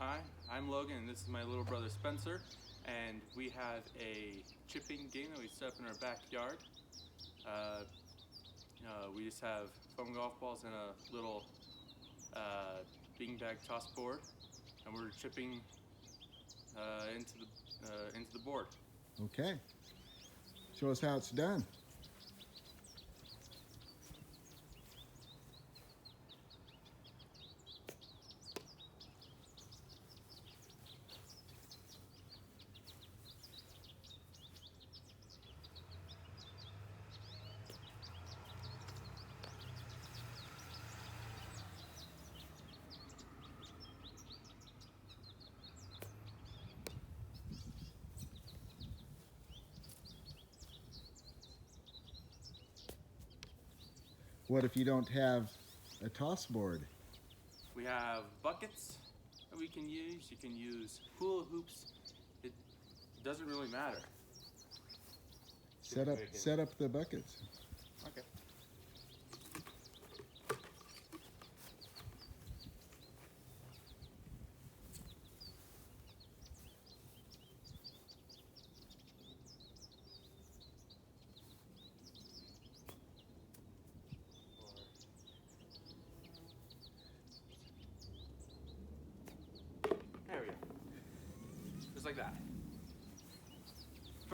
Hi, I'm Logan, and this is my little brother Spencer, and we have a chipping game that we set up in our backyard. We just have foam golf balls and a little beanbag toss board, and we're chipping into the board. Okay. Show us how it's done. What if you don't have a toss board? We have buckets that we can use. You can use hula hoops. It doesn't really matter. Set up the buckets. Okay. There we go. Just like that.